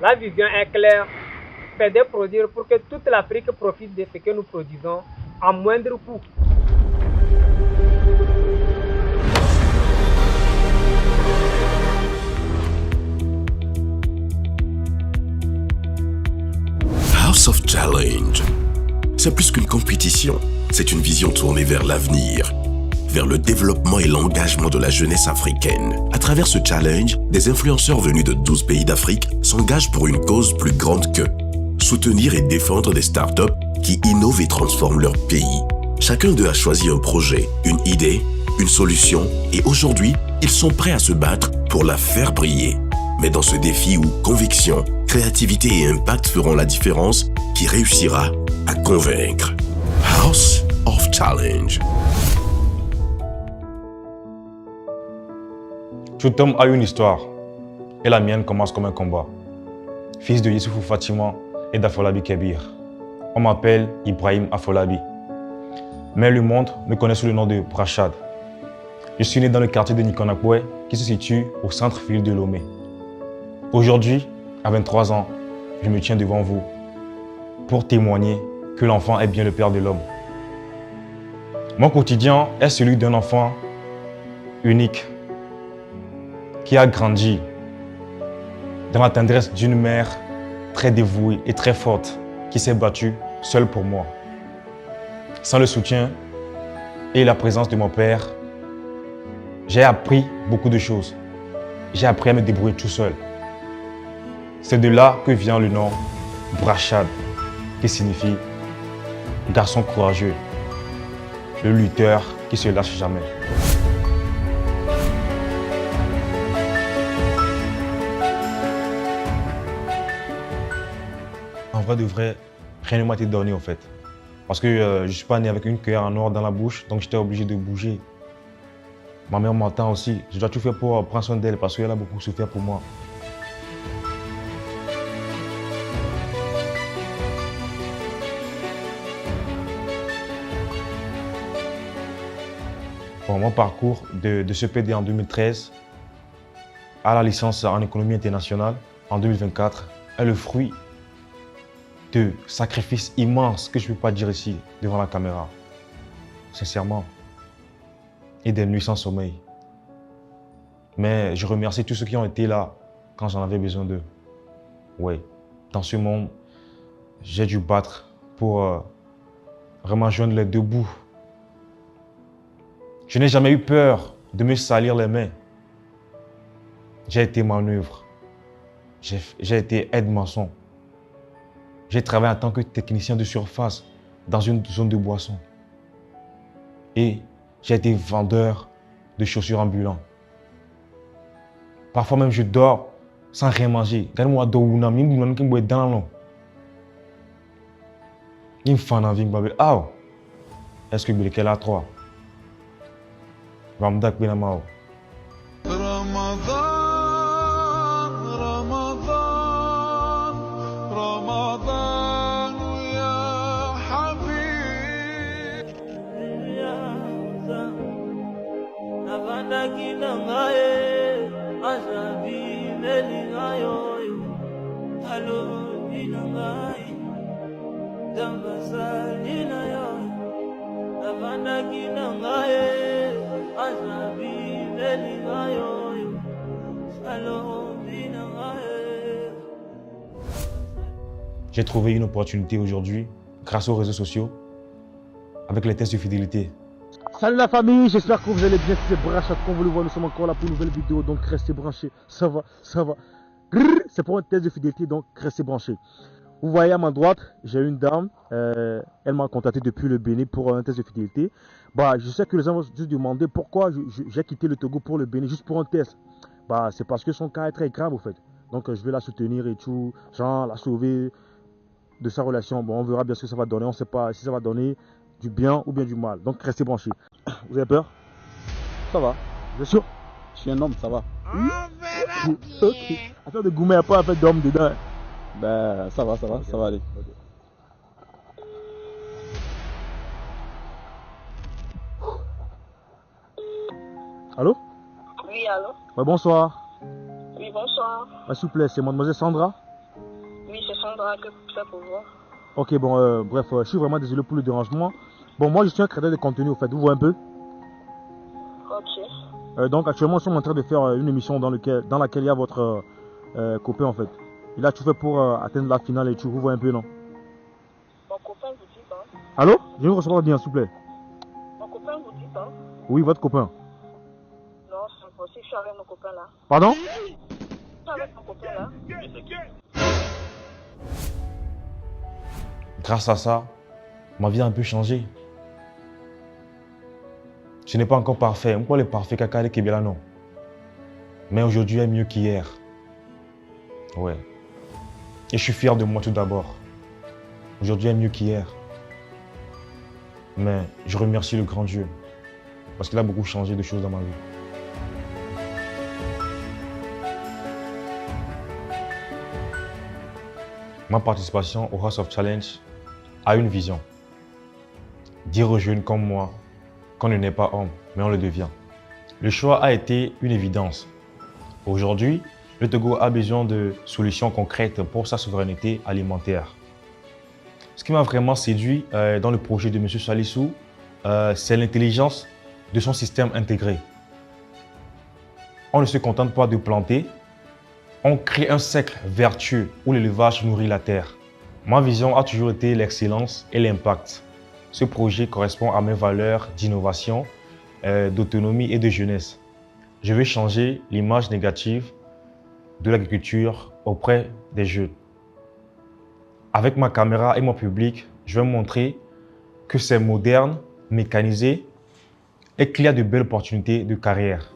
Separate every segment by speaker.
Speaker 1: La vision est claire, faire des produits pour que toute l'Afrique profite de ce que nous produisons à moindre coût.
Speaker 2: House of Challenge. C'est plus qu'une compétition, c'est une vision tournée vers l'avenir, vers le développement et l'engagement de la jeunesse africaine. À travers ce challenge, des influenceurs venus de 12 pays d'Afrique s'engagent pour une cause plus grande qu'eux. Soutenir et défendre des startups qui innovent et transforment leur pays. Chacun d'eux a choisi un projet, une idée, une solution et aujourd'hui, ils sont prêts à se battre pour la faire briller. Mais dans ce défi où conviction, créativité et impact feront la différence, qui réussira à convaincre. House of Challenge.
Speaker 3: Tout homme a une histoire, et la mienne commence comme un combat. Fils de Youssoufou Fatima et d'Afolabi Kebir. On m'appelle Ibrahim Afolabi. Mais le monde me connaît sous le nom de Brachad. Je suis né dans le quartier de Nikonakwe, qui se situe au centre-ville de Lomé. Aujourd'hui, à 23 ans, je me tiens devant vous pour témoigner que l'enfant est bien le père de l'homme. Mon quotidien est celui d'un enfant unique qui a grandi dans la tendresse d'une mère très dévouée et très forte qui s'est battue seule pour moi. Sans le soutien et la présence de mon père, j'ai appris beaucoup de choses. J'ai appris à me débrouiller tout seul. C'est de là que vient le nom Brachad, qui signifie garçon courageux, le lutteur qui se lâche jamais. En vrai de vrai, rien ne m'a été donné en fait. Parce que je ne suis pas né avec une cuillère en or dans la bouche, donc j'étais obligé de bouger. Ma mère m'entend aussi. Je dois tout faire pour prendre soin d'elle parce qu'elle a beaucoup souffert pour moi. Bon, mon parcours de CPD en 2013 à la licence en économie internationale en 2024 est le fruit de sacrifices immenses que je ne peux pas dire ici devant la caméra. Sincèrement. Et des nuits sans sommeil. Mais je remercie tous ceux qui ont été là quand j'en avais besoin d'eux. Oui, dans ce monde, j'ai dû battre pour vraiment joindre les deux bouts. Je n'ai jamais eu peur de me salir les mains. J'ai été manœuvre. J'ai été aide-maçon. J'ai travaillé en tant que technicien de surface dans une zone de boisson. Et j'ai été vendeur de chaussures ambulants. Parfois même je dors sans rien manger. Regarde-moi, est-ce que Belkel a 3? Ramdak Benamao. J'ai trouvé une opportunité aujourd'hui, grâce aux réseaux sociaux, avec les tests de fidélité.
Speaker 4: Salut la famille, j'espère que vous allez bien, c'est Brachad, comme vous le voyez, nous sommes encore là pour une nouvelle vidéo, donc restez branchés, ça va. C'est pour un test de fidélité, donc restez branchés. Vous voyez à ma droite, j'ai une dame, elle m'a contacté depuis le Bénin pour un test de fidélité. Bah, je sais que les gens vont se demander pourquoi j'ai quitté le Togo pour le Bénin, juste pour un test. Bah, c'est parce que son cas est très grave au fait. Donc je vais la soutenir et tout, genre la sauver de sa relation. Bon, on verra bien ce que ça va donner, on ne sait pas si ça va donner du bien ou bien du mal. Donc restez branchés. Vous avez peur?
Speaker 5: Ça va.
Speaker 4: Vous êtes sûr?
Speaker 5: Je suis un homme, ça va.
Speaker 4: Ok. Affaire de gourmet, pas affaire d'homme dedans.
Speaker 5: Ben, ça va aller.
Speaker 4: Allô?
Speaker 6: Oui, allô?
Speaker 4: Ouais, bonsoir.
Speaker 6: Oui, bonsoir.
Speaker 4: S'il vous plaît, c'est mademoiselle Sandra?
Speaker 6: Ouais, que ça pour voir.
Speaker 4: Ok, bon, bref, je suis vraiment désolé pour le dérangement. Bon, moi, je suis un créateur de contenu, au fait, vous voyez un peu.
Speaker 6: Ok.
Speaker 4: Donc, actuellement, nous sommes en train de faire une émission dans laquelle il y a votre copain, en fait. Il a tout fait pour atteindre la finale et tout, vous voyez un peu, non?
Speaker 6: Mon copain vous dit pas.
Speaker 4: Allô? Je ne vous reçois pas bien, s'il vous plaît.
Speaker 6: Mon copain vous dit pas.
Speaker 4: Oui, votre copain.
Speaker 6: Non, c'est impossible, je suis avec mon copain là.
Speaker 4: Pardon?
Speaker 6: Je suis avec mon copain là.
Speaker 3: Grâce à ça, ma vie a un peu changé. Je n'ai pas encore parfait. Pourquoi le parfait caca de Kébéla, non? Mais aujourd'hui est mieux qu'hier. Ouais. Et je suis fier de moi tout d'abord. Aujourd'hui est mieux qu'hier. Mais je remercie le grand Dieu. Parce qu'il a beaucoup changé de choses dans ma vie. Ma participation au House of Challenge a une vision. Dire aux jeunes comme moi qu'on ne naît pas homme, mais on le devient. Le choix a été une évidence. Aujourd'hui, le Togo a besoin de solutions concrètes pour sa souveraineté alimentaire. Ce qui m'a vraiment séduit dans le projet de M. Salissou, c'est l'intelligence de son système intégré. On ne se contente pas de planter, on crée un cercle vertueux où l'élevage nourrit la terre. Ma vision a toujours été l'excellence et l'impact. Ce projet correspond à mes valeurs d'innovation, d'autonomie et de jeunesse. Je veux changer l'image négative de l'agriculture auprès des jeunes. Avec ma caméra et mon public, je vais montrer que c'est moderne, mécanisé et qu'il y a de belles opportunités de carrière.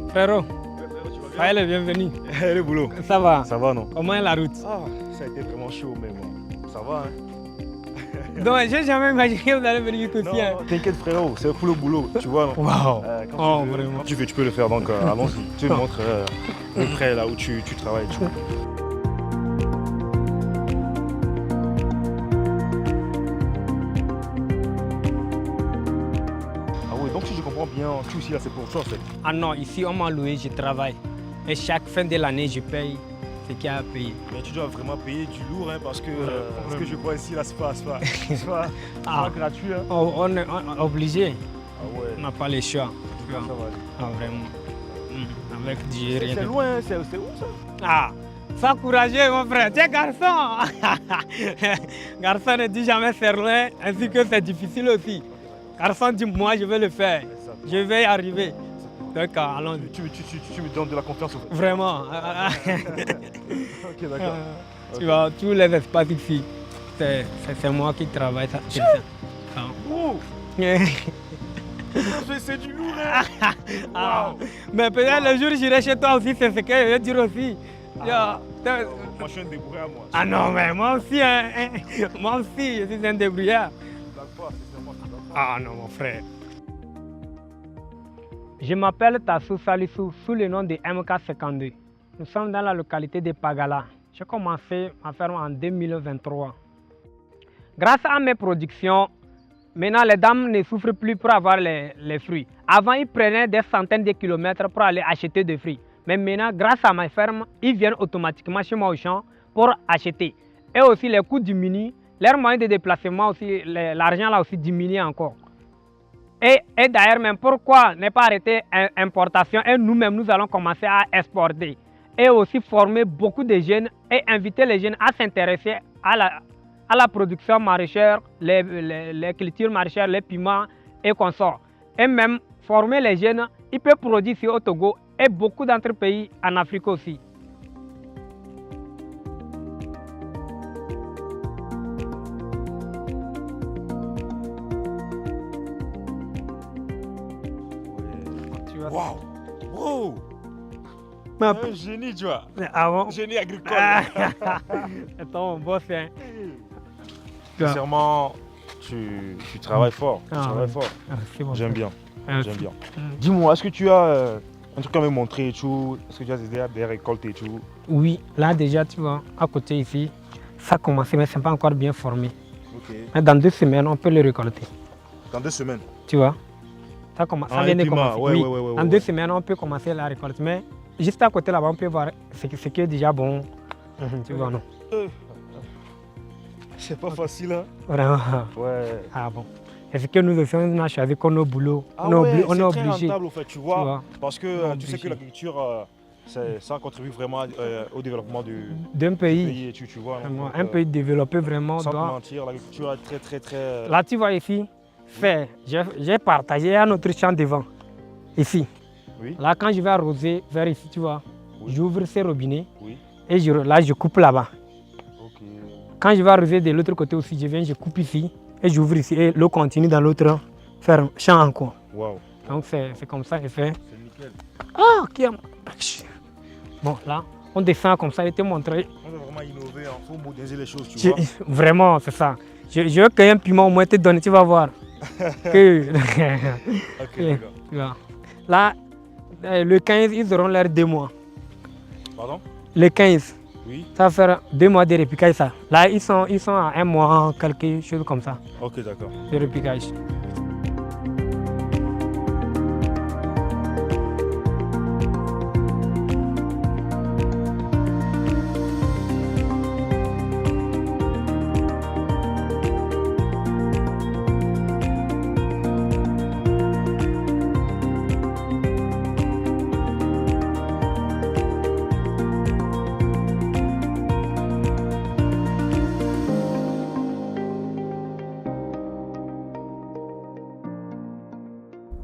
Speaker 1: Frérot, allez, bienvenue.
Speaker 3: Le boulot.
Speaker 1: Ça va?
Speaker 3: Ça va, non?
Speaker 1: Comment est la route?
Speaker 3: Ah, ça a été vraiment chaud, mais bon, ça va, hein?
Speaker 1: Donc, j'ai jamais imaginé que vous allez venir tout
Speaker 3: Non,
Speaker 1: aussi.
Speaker 3: t'inquiète frérot, c'est pour le boulot, tu vois, non?
Speaker 1: Waouh!
Speaker 3: Quand
Speaker 1: Vraiment.
Speaker 3: tu veux, tu peux le faire, donc allons-y. Tu me montres le près là où tu travailles. Tu vois. Ah oui, donc si je comprends bien, tout ici là c'est pour toi en fait.
Speaker 1: Ah non, ici on m'a loué, je travaille. Et chaque fin de l'année, je paye ce qu'il y a à payer.
Speaker 3: Mais tu dois vraiment payer du lourd, hein, parce que ce que je vois ici là, c'est pas gratuit. Hein.
Speaker 1: On est obligé,
Speaker 3: Ah ouais,
Speaker 1: on n'a pas le choix. Tu vois.
Speaker 3: ça va aller.
Speaker 1: Ah, vraiment. Avec Dieu, rien
Speaker 3: C'est
Speaker 1: de-
Speaker 3: loin, hein, c'est où ça?
Speaker 1: Ah, sois courageux, mon frère. Tu es garçon. Garçon ne dit jamais c'est loin, ainsi que c'est difficile aussi. Garçon dit moi, je vais le faire. Je vais y arriver. Donc, allons-y.
Speaker 3: Tu me donnes de la confiance au fait.
Speaker 1: Vraiment.
Speaker 3: Ok, d'accord.
Speaker 1: Tu vois, tous les espaces ici, c'est moi qui travaille. Ça, c'est ça. Ah.
Speaker 3: Oh, c'est du lourd, hein.
Speaker 1: Ah. Mais peut-être le jour où j'irai chez toi aussi, c'est ce que je vais dire aussi.
Speaker 3: Moi, je suis un débrouillard, moi.
Speaker 1: Ah non, mais moi aussi, hein. Moi aussi, je suis un débrouillard.
Speaker 3: D'accord, c'est moi qui dois
Speaker 1: Ah non, mon frère. Je m'appelle Tassou Salissou sous le nom de MK52. Nous sommes dans la localité de Pagala. J'ai commencé ma ferme en 2023. Grâce à mes productions, maintenant les dames ne souffrent plus pour avoir les fruits. Avant, ils prenaient des centaines de kilomètres pour aller acheter des fruits. Mais maintenant, grâce à ma ferme, ils viennent automatiquement chez moi au champ pour acheter. Et aussi, les coûts diminuent. Leur moyen de déplacement aussi, l'argent là aussi diminue encore. Et d'ailleurs, même pourquoi ne pas arrêter l'importation et nous-mêmes, nous allons commencer à exporter. Et aussi former beaucoup de jeunes et inviter les jeunes à s'intéresser à la production maraîchère, les cultures maraîchères, les piments et consorts. Et même former les jeunes, ils peuvent produire ici au Togo et beaucoup d'autres pays en Afrique aussi.
Speaker 3: Waouh! Wow!
Speaker 1: Mais
Speaker 3: Un génie, tu vois.
Speaker 1: ah bon?
Speaker 3: Génie agricole.
Speaker 1: C'est ton boss, hein?
Speaker 3: Sincèrement, tu travailles fort. Tu
Speaker 1: Ah,
Speaker 3: travailles
Speaker 1: ouais.
Speaker 3: fort.
Speaker 1: Ah, c'est bon.
Speaker 3: J'aime bien.
Speaker 1: Ah,
Speaker 3: J'aime bien.
Speaker 1: Mm.
Speaker 3: Dis-moi, est-ce que tu as Un truc qu'on veut montrer et tout. Est-ce que tu as des récoltes et tout?
Speaker 1: Oui, là déjà, tu vois, à côté ici, ça a commencé, mais ce n'est pas encore bien formé.
Speaker 3: Ok.
Speaker 1: Mais dans 2 semaines, on peut le récolter.
Speaker 3: Dans 2 semaines?
Speaker 1: Tu vois, ça vient de commencer.
Speaker 3: Ouais,
Speaker 1: Oui,
Speaker 3: ouais,
Speaker 1: en 2 semaines, on peut commencer la récolte. Mais juste à côté là-bas, on peut voir ce qui est déjà bon. Tu vois, non?
Speaker 3: C'est pas facile, hein?
Speaker 1: Vraiment.
Speaker 3: Ouais.
Speaker 1: Ah bon. Et ce que nous aussi, on a choisi qu'on est au boulot.
Speaker 3: Ah
Speaker 1: on est
Speaker 3: ouais,
Speaker 1: on est
Speaker 3: c'est très
Speaker 1: obligé.
Speaker 3: rentable, au fait, tu vois. Parce que tu sais que
Speaker 1: obligé.
Speaker 3: l'agriculture, ça contribue vraiment au développement
Speaker 1: D'un pays.
Speaker 3: pays, tu vois.
Speaker 1: Vraiment, un pays développé vraiment
Speaker 3: Sans te
Speaker 1: doit...
Speaker 3: mentir, l'agriculture est très...
Speaker 1: Là, tu vois ici, j'ai partagé un autre champ devant. Ici.
Speaker 3: Oui.
Speaker 1: Là, quand je vais arroser vers ici, tu vois,
Speaker 3: Oui.
Speaker 1: j'ouvre ces robinets
Speaker 3: Oui.
Speaker 1: et là, je coupe là-bas.
Speaker 3: Ok.
Speaker 1: Quand je vais arroser de l'autre côté aussi, je coupe ici et j'ouvre ici et l'eau continue dans l'autre champ encore.
Speaker 3: Waouh.
Speaker 1: Donc, c'est comme ça que fait.
Speaker 3: C'est nickel.
Speaker 1: Ah, ok. Bon, là, on descend comme ça, je te montrer.
Speaker 3: On doit vraiment innover, il faut moderniser les choses, tu vois.
Speaker 1: Vraiment, c'est ça. Je veux qu'un piment au moins te donne, tu vas voir. Que...
Speaker 3: Ok, d'accord.
Speaker 1: Tu vois. Là, le 15, ils auront l'air 2 mois.
Speaker 3: Pardon?
Speaker 1: Le 15,
Speaker 3: Oui.
Speaker 1: ça va faire 2 mois de repiquage, ça. Là, ils sont à 1 mois, quelque chose comme ça,
Speaker 3: Ok, d'accord.
Speaker 1: de repiquage.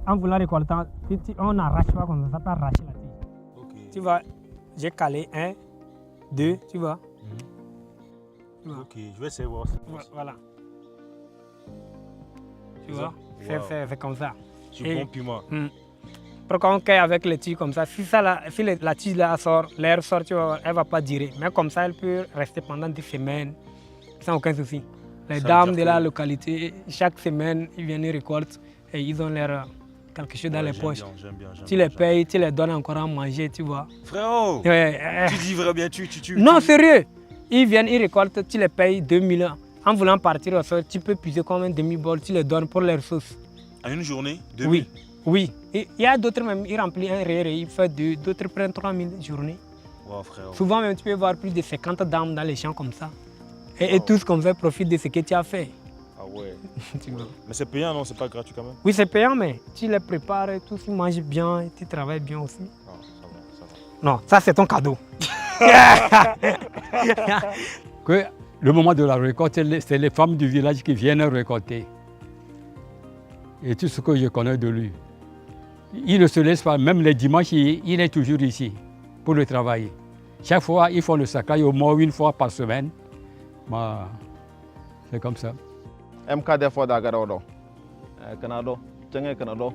Speaker 1: En voulant récolter, on n'arrache pas comme ça, ça peut arracher la tige.
Speaker 3: Ok.
Speaker 1: Tu vois, j'ai calé 1, 2, tu vois. Tu vois.
Speaker 3: Ok, je vais essayer de voir ça.
Speaker 1: Voilà. Tu
Speaker 3: C'est
Speaker 1: vois,
Speaker 3: ça?
Speaker 1: c'est comme ça.
Speaker 3: Du
Speaker 1: Et-
Speaker 3: bon piment.
Speaker 1: Pour qu'on cueille avec les tiges comme ça, si la tige là sort, l'air sort, tu vois, elle ne va pas durer. Mais comme ça, elle peut rester pendant des semaines sans aucun souci. Les
Speaker 3: Ça
Speaker 1: dames
Speaker 3: veut
Speaker 1: de
Speaker 3: dire
Speaker 1: la
Speaker 3: que-
Speaker 1: localité, chaque semaine, ils viennent, ils récoltent et ils ont leur quelque chose dans
Speaker 3: Ouais,
Speaker 1: les
Speaker 3: j'aime
Speaker 1: poches.
Speaker 3: bien, j'aime bien,
Speaker 1: Tu les payes, tu les donnes encore à manger, tu vois.
Speaker 3: Frérot,
Speaker 1: Ouais,
Speaker 3: tu dis vraiment bien,
Speaker 1: non, sérieux. Ils viennent, ils récoltent, tu les payes 2000 ans. En voulant partir au sol, tu peux puiser comme un demi-bol, tu les donnes pour leur sauce.
Speaker 3: À une journée, 2000.
Speaker 1: Oui, oui. Et il y a d'autres même, ils remplissent un ré, ils font 2, d'autres prennent 3000 journées.
Speaker 3: Wow, frérot.
Speaker 1: Souvent même, tu peux voir plus de 50 dames dans les champs comme ça. Et tous comme ça profitent de ce que tu as fait.
Speaker 3: Ah ouais.
Speaker 1: Tu vois.
Speaker 3: Mais c'est payant, non? C'est pas gratuit quand même?
Speaker 1: Oui, c'est payant, mais tu les prépares, et tous ils mangent bien, et tu travailles bien aussi.
Speaker 3: Non, ça va, ça va.
Speaker 1: Non, ça c'est ton cadeau.
Speaker 7: Que le moment de la récolte, c'est les femmes du village qui viennent récolter. Et tout ce que je connais de lui. Il ne se laisse pas, même les dimanches, il est toujours ici pour le travail. Chaque fois, ils font le sacrage au moins 1 fois par semaine. Bah, c'est comme ça.
Speaker 5: MK des fois d'Agarodo. Canado, Tchèque Canado.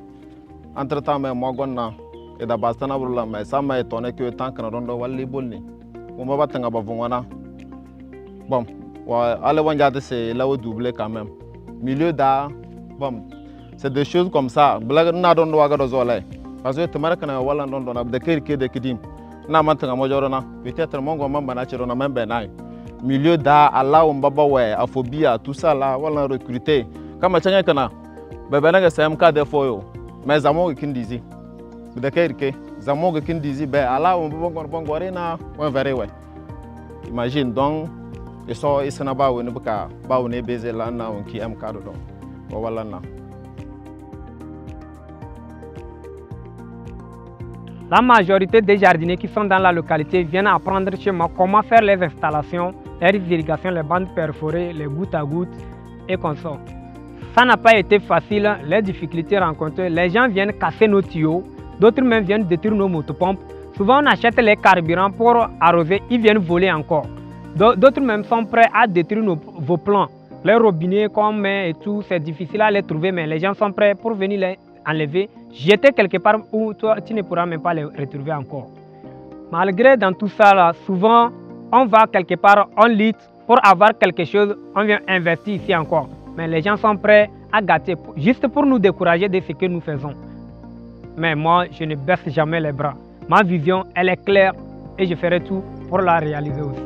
Speaker 5: Entre temps, mais moi, Gonna, et d'Abastana Brula, mais ça m'a étonné que tant Canado, Wally Bolni. On va battre un Bavongana. Bon, allez, c'est là où doublé quand même. Milieu d'art, bon, c'est des choses comme ça. Blague n'a pas de parce que tu m'as dit que Walla London a des quelques de Kidim. N'a maintenant Majorana, peut-être mon gomme Banachirona même Benai. Milieu d'art, Allah, on baba ouais, aphobia, tout ça là, voilà recruter. Comme à Tchèque Cana, Bébénaga c'est MK des foyos. Mais Zamo qui dit, de quelques, Zamo qui dit, ben Allah, on peut bon guarina, on verra ouais. Imagine donc, et ça, il s'en a pas où ne peut pas où ne baiser là, on qui MK dedans. Voilà là.
Speaker 1: La majorité des jardiniers qui sont dans la localité viennent apprendre chez moi comment faire les installations, les irrigations, les bandes perforées, les gouttes à gouttes et consorts. Ça n'a pas été facile, les difficultés rencontrées. Les gens viennent casser nos tuyaux, d'autres même viennent détruire nos motopompes. Souvent on achète les carburants pour arroser, ils viennent voler encore. D'autres même sont prêts à détruire vos plants. Les robinets comme et tout, c'est difficile à les trouver, mais les gens sont prêts pour venir les enlever, jeter quelque part où toi tu ne pourras même pas les retrouver encore. Malgré dans tout ça là, souvent on va quelque part, on lutte pour avoir quelque chose, on vient investir ici encore. Mais les gens sont prêts à gâter juste pour nous décourager de ce que nous faisons. mais moi, je ne baisse jamais les bras. Ma vision, elle est claire et je ferai tout pour la réaliser aussi.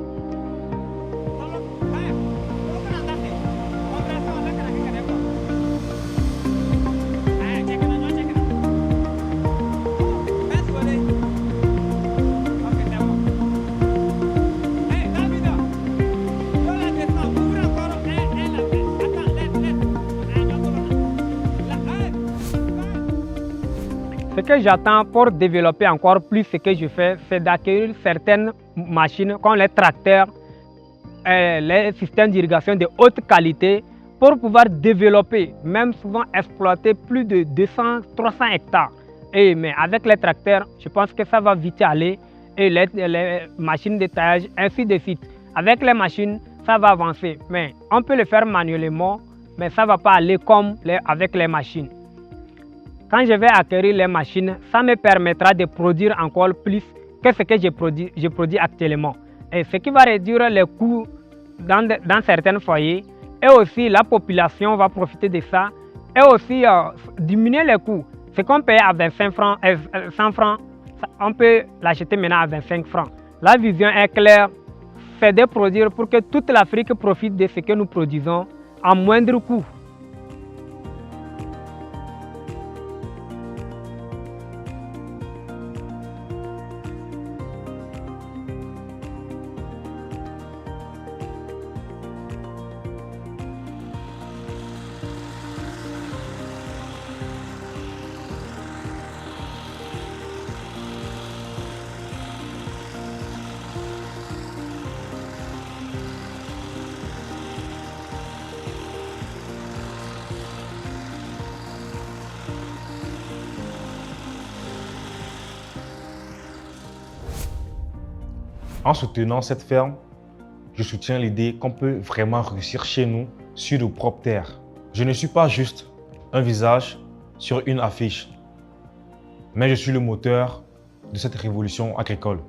Speaker 1: Ce que j'attends pour développer encore plus ce que je fais, c'est d'acquérir certaines machines comme les tracteurs, les systèmes d'irrigation de haute qualité pour pouvoir développer, même souvent exploiter plus de 200-300 hectares. Mais avec les tracteurs, je pense que ça va vite aller et les machines de taillage, ainsi de suite. Avec les machines, ça va avancer, mais on peut le faire manuellement, mais ça ne va pas aller comme avec les machines. Quand je vais acquérir les machines, ça me permettra de produire encore plus que ce que je produis actuellement. Et ce qui va réduire les coûts dans certains foyers. Et aussi, la population va profiter de ça. Et aussi, diminuer les coûts. Ce qu'on paye à 25 francs, 100 francs, on peut l'acheter maintenant à 25 francs. La vision est claire, c'est de produire pour que toute l'Afrique profite de ce que nous produisons à moindre coût.
Speaker 3: En soutenant cette ferme, je soutiens l'idée qu'on peut vraiment réussir chez nous, sur nos propres terres. Je ne suis pas juste un visage sur une affiche, mais je suis le moteur de cette révolution agricole.